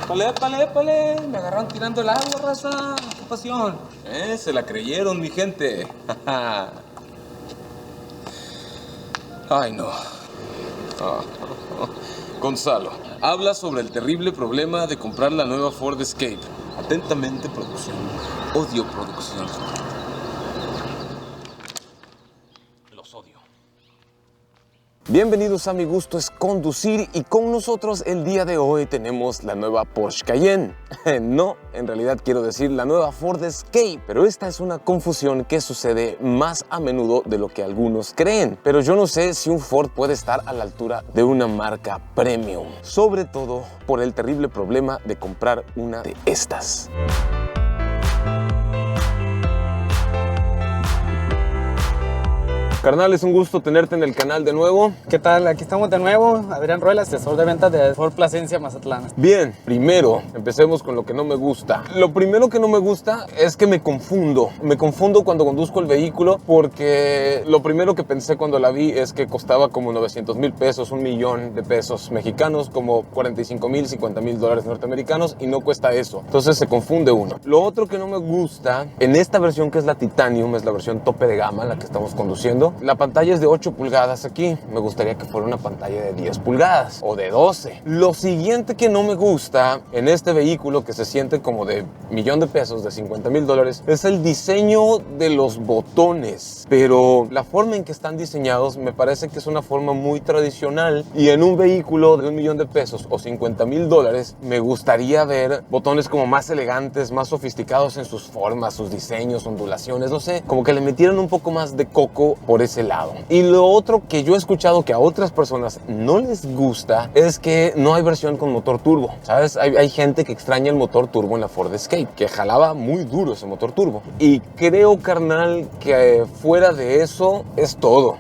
Épale, épale, épale. Me agarraron tirando el agua, raza. ¡Qué pasión! Se la creyeron, mi gente. Ay, no. Gonzalo, habla sobre el terrible problema de comprar la nueva Ford Escape. Atentamente, producción. Odio producción. Los odio. Bienvenidos a Mi Gusto es Conducir y con nosotros el día de hoy tenemos la nueva Porsche Cayenne. No, en realidad quiero decir la nueva Ford Escape, pero esta es una confusión que sucede más a menudo de lo que algunos creen. Pero yo no sé si un Ford puede estar a la altura de una marca premium, sobre todo por el terrible problema de comprar una de estas. Carnal, es un gusto tenerte en el canal de nuevo. ¿Qué tal? Aquí estamos de nuevo. Adrián Ruelas, asesor de ventas de Ford Plasencia, Mazatlán. Bien, primero, empecemos con lo que no me gusta. Lo primero que no me gusta es que me confundo. Me confundo cuando conduzco el vehículo porque lo primero que pensé cuando la vi es que costaba como 900,000 pesos, 1,000,000 de pesos mexicanos, como 45,000, 50,000 dólares norteamericanos y no cuesta eso. Entonces se confunde uno. Lo otro que no me gusta, en esta versión que es la Titanium, es la versión tope de gama, la que estamos conduciendo, la pantalla es de 8 pulgadas aquí. Me gustaría que fuera una pantalla de 10 pulgadas o de 12. Lo siguiente que no me gusta en este vehículo, que se siente como de millón de pesos, de 50,000 dólares, es el diseño de los botones. Pero la forma en que están diseñados me parece que es una forma muy tradicional. Y en un vehículo de 1,000,000 de pesos o 50,000 dólares, me gustaría ver botones como más elegantes, más sofisticados en sus formas, sus diseños, ondulaciones, no sé, como que le metieron un poco más de coco por ese lado. Y lo otro que yo he escuchado que a otras personas no les gusta es que no hay versión con motor turbo, ¿sabes? Hay gente que extraña el motor turbo en la Ford Escape, que jalaba muy duro ese motor turbo. Y creo, carnal, que fuera de eso es todo.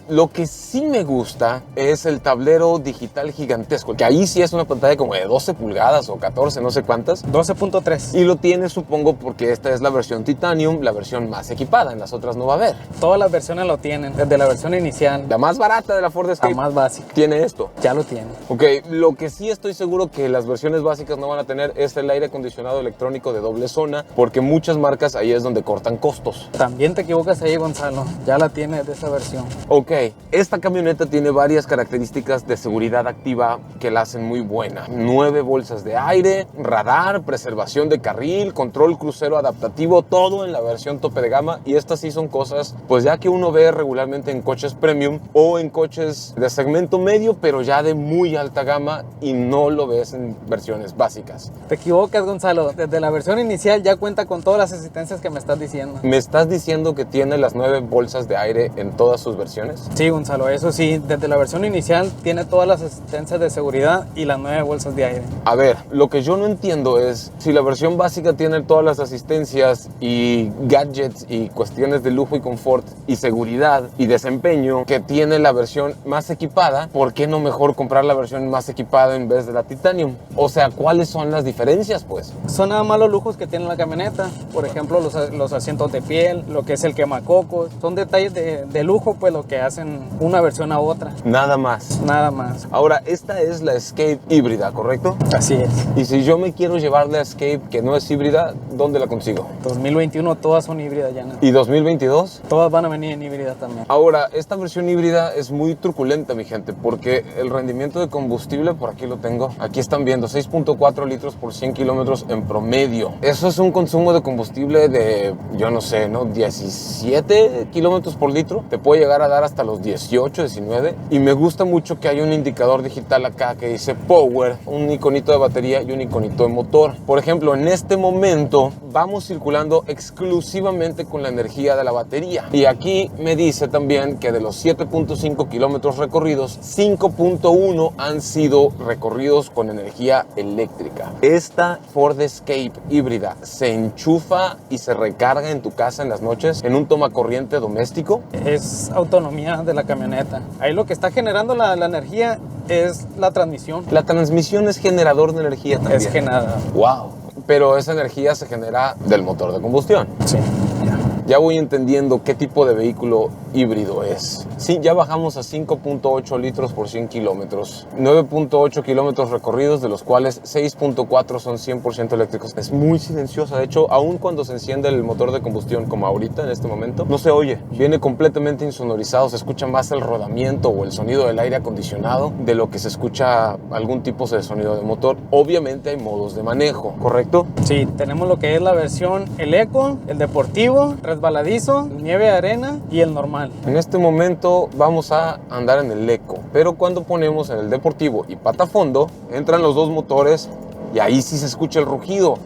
Lo que sí me gusta es el tablero digital gigantesco, que ahí sí es una pantalla como de 12 pulgadas o 14, no sé cuántas. 12.3. Y lo tiene, supongo, porque esta es la versión Titanium, la versión más equipada. En las otras no va a haber. Todas las versiones lo tienen, desde la versión inicial. La más barata de la Ford Escape, la más básica, tiene esto. Ya lo tiene. Ok, lo que sí estoy seguro que las versiones básicas no van a tener es el aire acondicionado electrónico de doble zona, porque muchas marcas ahí es donde cortan costos. También te equivocas ahí, Gonzalo. Ya la tiene de esa versión. Ok, esta camioneta tiene varias características de seguridad activa que la hacen muy buena. 9 bolsas de aire, radar, preservación de carril, control crucero adaptativo, todo en la versión tope de gama. Y estas sí son cosas, pues ya que uno ve regularmente en coches premium o en coches de segmento medio, pero ya de muy alta gama, y no lo ves en versiones básicas. Te equivocas, Gonzalo. Desde la versión inicial ya cuenta con todas las asistencias que me estás diciendo. ¿Me estás diciendo que tiene las 9 bolsas de aire en todas sus versiones? Sí, Gonzalo, eso sí, desde la versión inicial tiene todas las asistencias de seguridad y las 9 bolsas de aire. A ver, lo que yo no entiendo es si la versión básica tiene todas las asistencias y gadgets y cuestiones de lujo y confort y seguridad y desempeño que tiene la versión más equipada, ¿por qué no mejor comprar la versión más equipada en vez de la Titanium? O sea, ¿cuáles son las diferencias, pues? Son nada más los lujos que tiene la camioneta. Por ejemplo, los asientos de piel, lo que es el quemacocos. Son detalles de lujo, pues, lo que hacen una versión a otra. Nada más. Nada más. Ahora, esta es la Escape híbrida, ¿correcto? Así es. Y si yo me quiero llevar la Escape que no es híbrida, ¿dónde la consigo? 2021 todas son híbridas ya, ¿no? ¿Y 2022? Todas van a venir en híbrida también. Ahora, esta versión híbrida es muy truculenta, mi gente, porque el rendimiento de combustible, por aquí lo tengo, aquí están viendo, 6.4 litros por 100 kilómetros en promedio. Eso es un consumo de combustible de, yo no sé, ¿no? 17 kilómetros por litro. Te puede llegar a dar hasta los 18, 19. Y me gusta mucho que hay un indicador digital acá que dice Power, un iconito de batería y un iconito de motor. Por ejemplo, en este momento vamos circulando exclusivamente con la energía de la batería. Y aquí me dice también que de los 7.5 kilómetros recorridos, 5.1 han sido recorridos con energía eléctrica. Esta Ford Escape híbrida se enchufa y se recarga en tu casa en las noches en un tomacorriente doméstico. Es autonomía de la camioneta. Ahí lo que está generando la energía es la transmisión. La transmisión es generador de energía también. Es generador. Wow. Pero esa energía se genera del motor de combustión. Sí, ya. ya voy entendiendo qué tipo de vehículo híbrido es. Sí, ya bajamos a 5.8 litros por 100 kilómetros. 9.8 kilómetros recorridos, de los cuales 6.4 son 100% eléctricos. Es muy silenciosa. De hecho, aun cuando se enciende el motor de combustión, como ahorita en este momento, no se oye. Viene completamente insonorizado. Se escucha más el rodamiento o el sonido del aire acondicionado de lo que se escucha algún tipo de sonido de motor. Obviamente hay modos de manejo, ¿correcto? Sí, tenemos lo que es la versión, el Eco, el deportivo, resbaladizo, nieve, arena y el normal. En este momento vamos a andar en el Eco, pero cuando ponemos en el deportivo y pata fondo, entran los dos motores y ahí sí se escucha el rugido,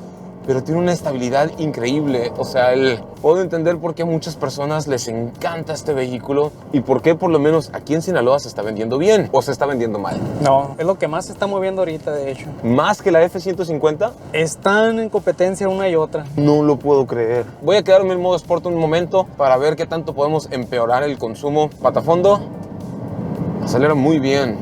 pero tiene una estabilidad increíble. O sea, puedo entender por qué a muchas personas les encanta este vehículo y por qué por lo menos aquí en Sinaloa se está vendiendo bien o se está vendiendo mal. No, es lo que más se está moviendo ahorita, de hecho. ¿Más que la F-150? Están en competencia una y otra. No lo puedo creer. Voy a quedarme en modo Sport un momento para ver qué tanto podemos empeorar el consumo. Patafondo, acelera muy bien.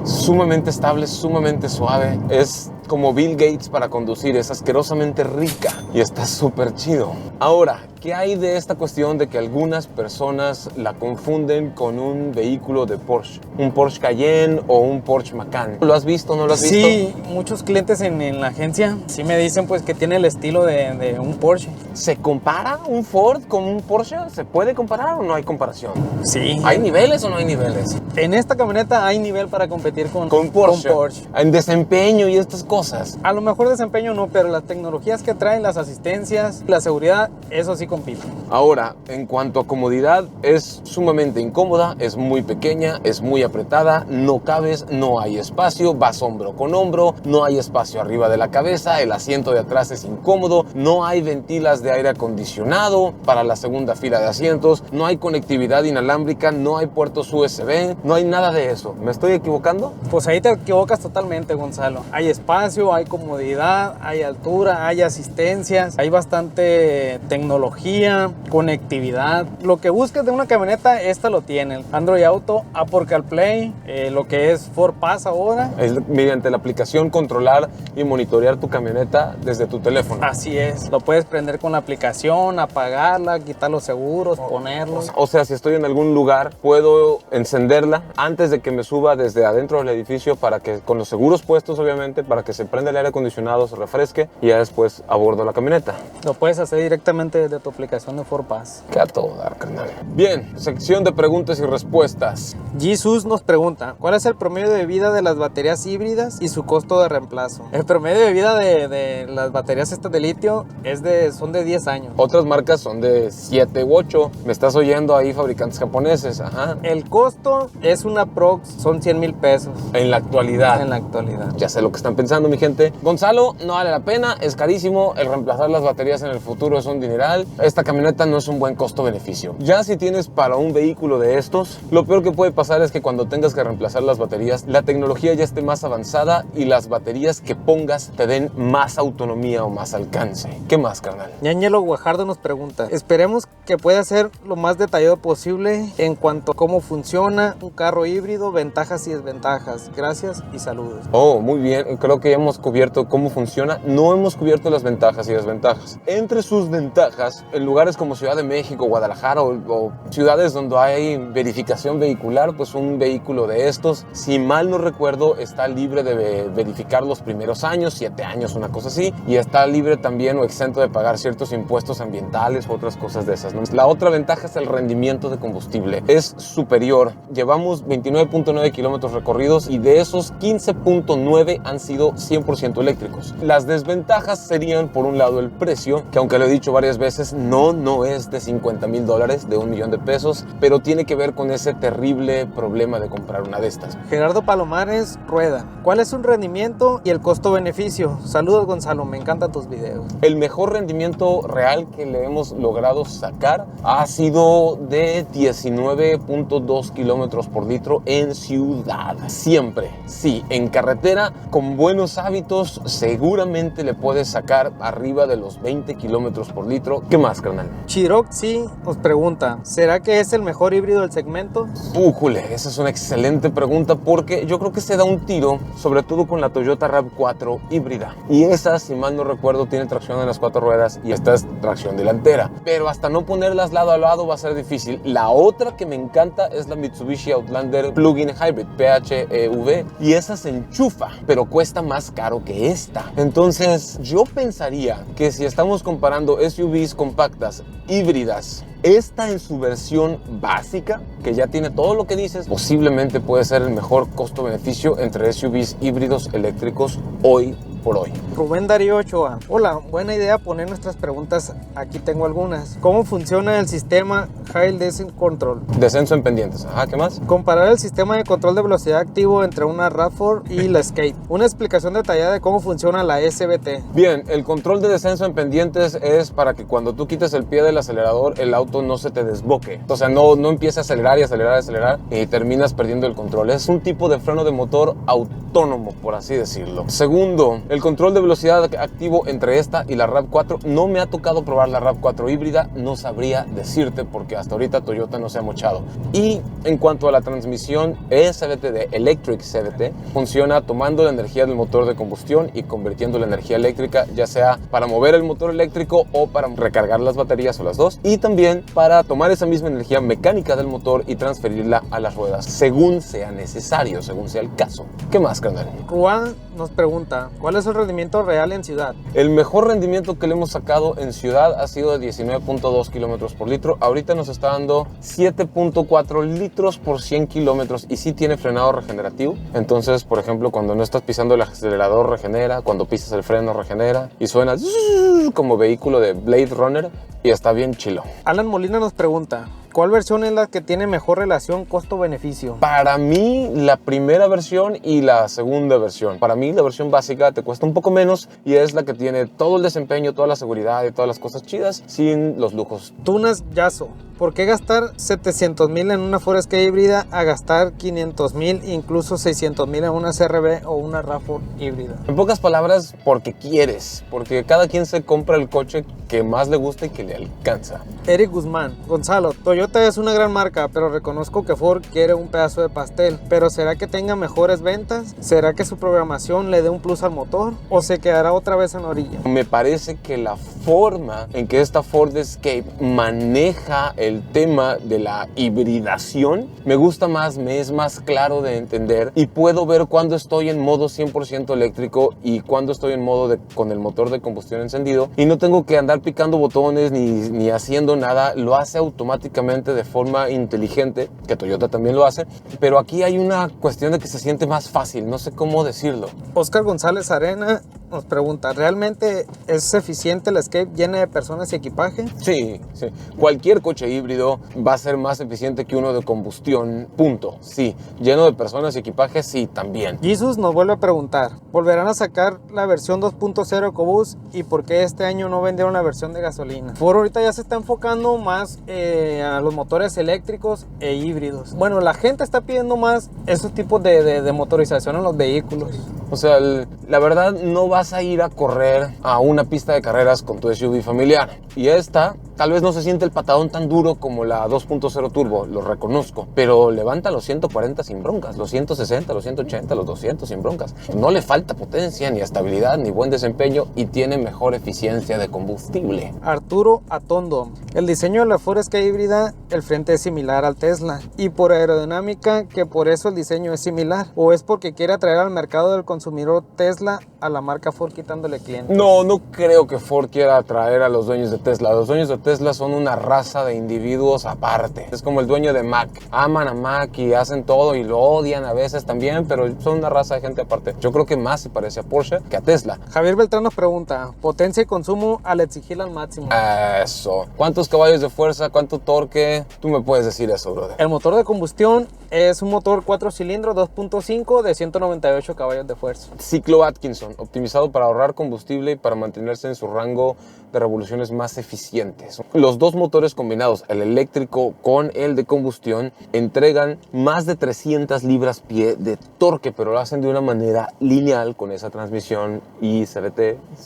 Sumamente estable, sumamente suave. Es como Bill Gates para conducir, es asquerosamente rica y está súper chido. Ahora, ¿qué hay de esta cuestión de que algunas personas la confunden con un vehículo de Porsche? Un Porsche Cayenne o un Porsche Macan. ¿Lo has visto? ¿No lo has visto? Sí, muchos clientes en la agencia sí me dicen pues que tiene el estilo de un Porsche. ¿Se compara un Ford con un Porsche? ¿Se puede comparar o no hay comparación? Sí. ¿Hay niveles o no hay niveles? En esta camioneta hay nivel para competir con Porsche. Con Porsche. En desempeño y estas cosas. A lo mejor desempeño no, pero las tecnologías que traen, las asistencias, la seguridad, eso sí compite. Ahora, en cuanto a comodidad, es sumamente incómoda, es muy pequeña, es muy apretada, no cabes, no hay espacio, vas hombro con hombro, no hay espacio arriba de la cabeza, el asiento de atrás es incómodo, no hay ventilas de aire acondicionado para la segunda fila de asientos, no hay conectividad inalámbrica, no hay puertos USB, no hay nada de eso. ¿Me estoy equivocando? Pues ahí te equivocas totalmente, Gonzalo. Hay espacio, hay comodidad, hay altura, hay asistencias, hay bastante tecnología, conectividad. Lo que busques de una camioneta, esta lo tiene. Android Auto, Apple CarPlay, lo que es Ford Pass ahora. Es mediante la aplicación controlar y monitorear tu camioneta desde tu teléfono. Así es. Lo puedes prender con la aplicación, apagarla, quitar los seguros, ponerlos. O sea, si estoy en algún lugar, puedo encenderla antes de que me suba desde adentro del edificio para que, con los seguros puestos obviamente, para que se prenda el aire acondicionado, se refresque y ya después abordo la camioneta. Lo puedes hacer directamente desde tu aplicación de Ford Pass. Que a todo dar, carnal. Bien, sección de preguntas y respuestas. Jesus nos pregunta, ¿cuál es el promedio de vida de las baterías híbridas y su costo de reemplazo? El promedio de vida de las baterías estas de litio son de 10 años. Otras marcas son de 7 u 8. Me estás oyendo ahí, fabricantes japoneses. Ajá. El costo es una Prox, son 100,000 pesos. En la actualidad. En la actualidad. Ya sé lo que están pensando, mi gente. Gonzalo, no vale la pena, es carísimo. El reemplazar las baterías en el futuro es un dineral. Esta camioneta no es un buen costo-beneficio. Ya si tienes para un vehículo de estos, lo peor que puede pasar es que cuando tengas que reemplazar las baterías, la tecnología ya esté más avanzada y las baterías que pongas te den más autonomía o más alcance. ¿Qué más, carnal? Ñañelo Guajardo nos pregunta, esperemos que pueda ser lo más detallado posible en cuanto a cómo funciona un carro híbrido, ventajas y desventajas. Gracias y saludos. Oh, muy bien. Creo que ya hemos cubierto cómo funciona. No hemos cubierto las ventajas y desventajas. Entre sus ventajas, en lugares como Ciudad de México, Guadalajara o ciudades donde hay verificación vehicular, pues un vehículo de estos, si mal no recuerdo, está libre de verificar los primeros años, 7 años, una cosa así, y está libre también o exento de pagar ciertos impuestos ambientales u otras cosas de esas, ¿no? La otra ventaja es el rendimiento de combustible. Es superior. Llevamos 29.9 kilómetros recorridos y de esos 15.9 han sido 100% eléctricos. Las desventajas serían, por un lado, el precio, que aunque lo he dicho varias veces, no es de $50,000, de $1,000,000 de pesos, pero tiene que ver con ese terrible problema de comprar una de estas. Gerardo Palomares Rueda, ¿cuál es un rendimiento y el costo-beneficio? Saludos, Gonzalo, me encantan tus videos. El mejor rendimiento real que le hemos logrado sacar ha sido de 19.2 kilómetros por litro en ciudad. Siempre, sí, en carretera, con buenos buenos hábitos, seguramente le puedes sacar arriba de los 20 kilómetros por litro. ¿Qué más, carnal? Chiroxi nos pregunta, ¿será que es el mejor híbrido del segmento? Újule, esa es una excelente pregunta porque yo creo que se da un tiro, sobre todo con la Toyota RAV4 híbrida. Y esa, si mal no recuerdo, tiene tracción en las 4 ruedas y esta es tracción delantera. Pero hasta no ponerlas lado a lado va a ser difícil. La otra que me encanta es la Mitsubishi Outlander Plug-in Hybrid, PHEV. Y esa se enchufa, pero cuesta más caro que esta. Entonces, yo pensaría que si estamos comparando SUVs compactas híbridas, esta en su versión básica, que ya tiene todo lo que dices, posiblemente puede ser el mejor costo-beneficio entre SUVs híbridos eléctricos hoy por hoy. Rubén Darío Ochoa. Hola, buena idea poner nuestras preguntas. Aquí tengo algunas. ¿Cómo funciona el sistema Hill Descent Control? Descenso en pendientes. Ajá, ¿qué más? Comparar el sistema de control de velocidad activo entre una RAV4 y la Escape. Una explicación detallada de cómo funciona la SVT. Bien, el control de descenso en pendientes es para que cuando tú quites el pie del acelerador, el auto no se te desboque. O sea, no empiece a acelerar y acelerar y acelerar y terminas perdiendo el control. Es un tipo de freno de motor autónomo, por así decirlo. Segundo, el control de velocidad activo entre esta y la RAV4. No me ha tocado probar la RAV4 híbrida, no sabría decirte porque hasta ahorita Toyota no se ha mochado. Y en cuanto a la transmisión ECVT de Electric CVT, funciona tomando la energía del motor de combustión y convirtiendo la energía eléctrica, ya sea para mover el motor eléctrico o para recargar las baterías o las dos, y también para tomar esa misma energía mecánica del motor y transferirla a las ruedas, según sea necesario, según sea el caso. ¿Qué más, carnal? Juan nos pregunta, ¿cuál es el rendimiento real en ciudad? El mejor rendimiento que le hemos sacado en ciudad ha sido de 19.2 kilómetros por litro. Ahorita nos está dando 7.4 litros por 100 kilómetros y sí tiene frenado regenerativo. Entonces, por ejemplo, cuando no estás pisando el acelerador regenera, cuando pisas el freno regenera y suena como vehículo de Blade Runner y está bien chilo. Alan Molina nos pregunta, ¿cuál versión es la que tiene mejor relación costo-beneficio? Para mí, la primera versión y la segunda versión. Para mí, la versión básica te cuesta un poco menos y es la que tiene todo el desempeño, toda la seguridad y todas las cosas chidas sin los lujos. Tunas Yaso, ¿por qué gastar 700,000 en una Ford Escape híbrida a gastar 500,000, incluso 600,000 en una CR-V o una RAV4 híbrida? En pocas palabras, porque quieres, porque cada quien se compra el coche que más le gusta y que le alcanza. Eric Guzmán, Gonzalo, Toyota es una gran marca, pero reconozco que Ford quiere un pedazo de pastel. ¿Pero será que tenga mejores ventas? ¿Será que su programación le dé un plus al motor? ¿O se quedará otra vez en orilla? Me parece que la forma en que esta Ford Escape maneja el tema de la hibridación me gusta más, me es más claro de entender y puedo ver cuándo estoy en modo 100% eléctrico y cuándo estoy en modo con el motor de combustión encendido y no tengo que andar picando botones ni haciendo nada, lo hace automáticamente de forma inteligente, que Toyota también lo hace, pero aquí hay una cuestión de que se siente más fácil, no sé cómo decirlo. Oscar González Arena nos pregunta, ¿realmente es eficiente la Escape llena de personas y equipaje? Sí, sí. Cualquier coche híbrido va a ser más eficiente que uno de combustión, punto. Sí. Lleno de personas y equipaje, sí, también. Jesus nos vuelve a preguntar, ¿volverán a sacar la versión 2.0 EcoBoost y por qué este año no vendieron la versión de gasolina? Ford ahorita ya se está enfocando más a los motores eléctricos e híbridos. Bueno, la gente está pidiendo más esos tipos de motorización en los vehículos. O sea, la verdad no vas a ir a correr a una pista de carreras con tu SUV familiar. Y esta tal vez no se siente el patadón tan duro como la 2.0 turbo, lo reconozco, pero levanta los 140 sin broncas, los 160, los 180, los 200 sin broncas. No le falta potencia, ni estabilidad, ni buen desempeño y tiene mejor eficiencia de combustible. Arturo Atondo, el diseño de la Ford Escape híbrida, el frente es similar al Tesla y por aerodinámica que por eso el diseño es similar, o es porque quiere atraer al mercado del consumidor Tesla a la marca Ford quitándole clientes. No creo que Ford quiera atraer a los dueños de Tesla. Los dueños de Tesla son una raza de individuos aparte. Es como el dueño de Mac. Aman a Mac y hacen todo y lo odian a veces también, pero son una raza de gente aparte. Yo creo que más se parece a Porsche que a Tesla. Javier Beltrán nos pregunta, potencia y consumo al exigir al máximo. Eso. ¿Cuántos caballos de fuerza? ¿Cuánto torque? Tú me puedes decir eso, brother. El motor de combustión es un motor 4 cilindros 2.5 de 198 caballos de fuerza. Ciclo Atkinson. optimizado para ahorrar combustible y para mantenerse en su rango de revoluciones más eficientes. Los dos motores combinados, el eléctrico con el de combustión, entregan más de 300 libras-pie de torque, pero lo hacen de una manera lineal con esa transmisión ICVT,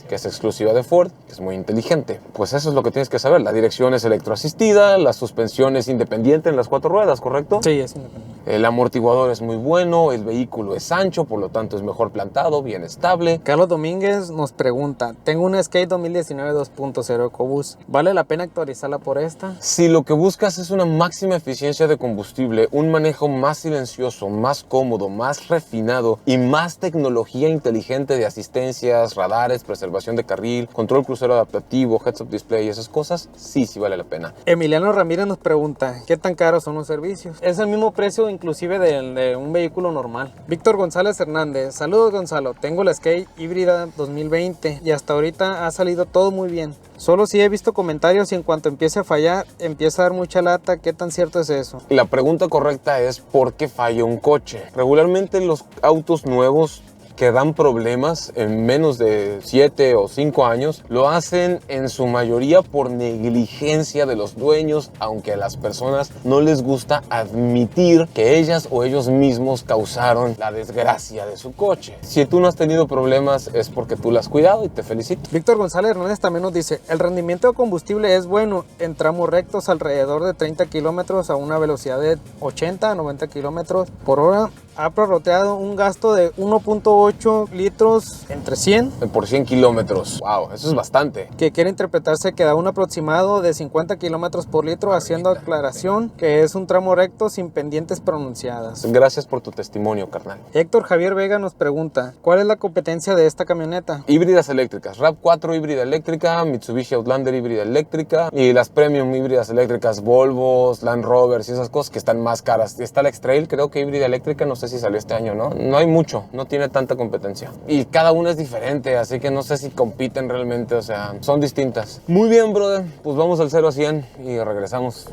que es exclusiva de Ford, que es muy inteligente. Pues eso es lo que tienes que saber. La dirección es electroasistida, la suspensión es independiente en las 4 ruedas, ¿correcto? Sí, es independiente. El amortiguador es muy bueno, el vehículo es ancho, por lo tanto es mejor plantado, bien estable. Carlos Domínguez nos pregunta, tengo una Escape 2019 2.0 EcoBoost, ¿vale la pena actualizarla por esta? Si lo que buscas es una máxima eficiencia de combustible, un manejo más silencioso, más cómodo, más refinado y más tecnología inteligente de asistencias, radares, preservación de carril, control crucero adaptativo, heads-up display y esas cosas, sí vale la pena. Emiliano Ramírez nos pregunta, ¿qué tan caros son los servicios? Es el mismo precio inclusive de un vehículo normal. Víctor González Hernández, saludos Gonzalo, tengo la Escape híbrida 2020 y hasta ahorita ha salido todo muy bien. Solo sí he visto comentarios y en cuanto empiece a fallar, empieza a dar mucha lata. ¿Qué tan cierto es eso? La pregunta correcta es ¿por qué falla un coche? Regularmente los autos nuevos que dan problemas en menos de 7 o 5 años, lo hacen en su mayoría por negligencia de los dueños, aunque a las personas no les gusta admitir que ellas o ellos mismos causaron la desgracia de su coche. Si tú no has tenido problemas es porque tú lo has cuidado y te felicito. Víctor González Hernández también nos dice, el rendimiento de combustible es bueno en tramos rectos alrededor de 30 kilómetros a una velocidad de 80 a 90 kilómetros por hora. Ha prorroteado un gasto de 1.8 litros entre 100 por 100 kilómetros. Wow, eso es bastante. Que quiere interpretarse que da un aproximado de 50 kilómetros por litro, haciendo aclaración que es un tramo recto sin pendientes pronunciadas. Gracias por tu testimonio, carnal. Héctor Javier Vega nos pregunta, ¿cuál es la competencia de esta camioneta? Híbridas eléctricas, RAV4 híbrida eléctrica, Mitsubishi Outlander híbrida eléctrica y las premium híbridas eléctricas, Volvos, Land Rovers y esas cosas que están más caras. Está la X-Trail, creo que híbrida eléctrica, no sé si salió este año, ¿no? No hay mucho, no tiene tanta competencia. Y cada una es diferente, así que no sé si compiten realmente, o sea, son distintas. Muy bien, brother, pues vamos al 0 a 100 y regresamos.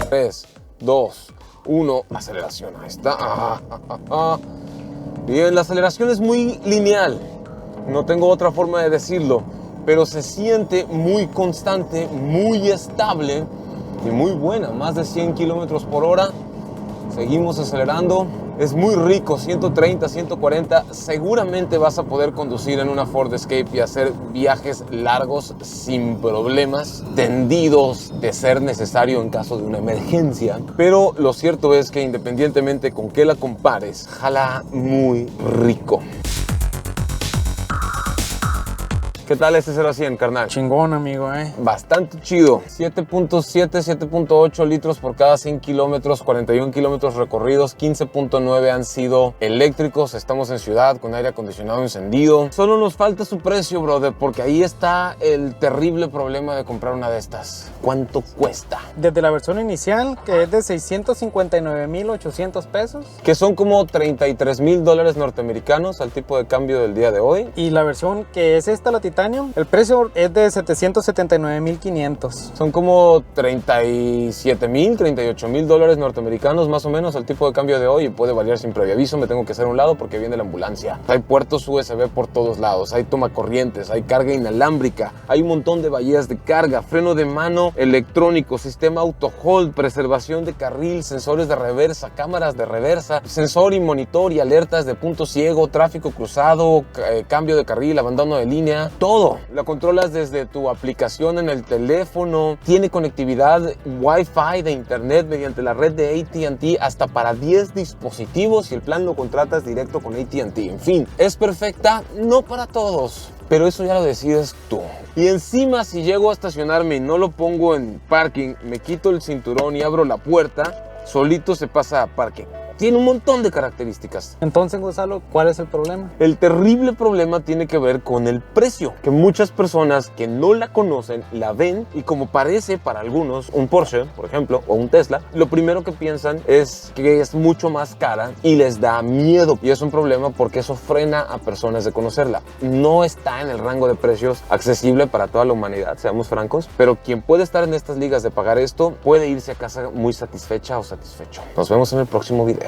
3, 2, 1, aceleración, ahí está. Bien, la aceleración es muy lineal, no tengo otra forma de decirlo, pero se siente muy constante, muy estable y muy buena, más de 100 kilómetros por hora. Seguimos acelerando, es muy rico, 130, 140, seguramente vas a poder conducir en una Ford Escape y hacer viajes largos sin problemas, tendidos de ser necesario en caso de una emergencia, pero lo cierto es que independientemente con qué la compares, jala muy rico. ¿Qué tal este 0 a 100, carnal? Chingón, amigo, Bastante chido. 7.7, 7.8 litros por cada 100 kilómetros, 41 kilómetros recorridos, 15.9 han sido eléctricos. Estamos en ciudad con aire acondicionado encendido. Solo nos falta su precio, brother, porque ahí está el terrible problema de comprar una de estas. ¿Cuánto cuesta? Desde la versión inicial, que es de 659,800 pesos. Que son como $33,000 norteamericanos al tipo de cambio del día de hoy. Y la versión que es esta, la Titanium, el precio es de 779,500. Son como 37,000, $38,000 norteamericanos más o menos al tipo de cambio de hoy y puede variar sin previo aviso. Me tengo que hacer a un lado porque viene la ambulancia. Hay puertos USB por todos lados, hay tomacorrientes, hay carga inalámbrica, hay un montón de bahías de carga, freno de mano electrónico, sistema auto hold, preservación de carril, sensores de reversa, cámaras de reversa, sensor y monitor y alertas de punto ciego, tráfico cruzado, cambio de carril, abandono de línea. Todo. La controlas desde tu aplicación en el teléfono. Tiene conectividad Wi-Fi de internet mediante la red de AT&T hasta para 10 dispositivos y el plan lo contratas directo con AT&T. En fin, es perfecta, no para todos, pero eso ya lo decides tú. Y encima, si llego a estacionarme y no lo pongo en parking, me quito el cinturón y abro la puerta, solito se pasa a parking. Tiene un montón de características. Entonces, Gonzalo, ¿cuál es el problema? El terrible problema tiene que ver con el precio, que muchas personas que no la conocen la ven y como parece para algunos un Porsche, por ejemplo, o un Tesla, lo primero que piensan es que es mucho más cara y les da miedo. Y es un problema porque eso frena a personas de conocerla. No está en el rango de precios accesible para toda la humanidad, seamos francos, pero quien puede estar en estas ligas de pagar esto puede irse a casa muy satisfecha o satisfecho. Nos vemos en el próximo video.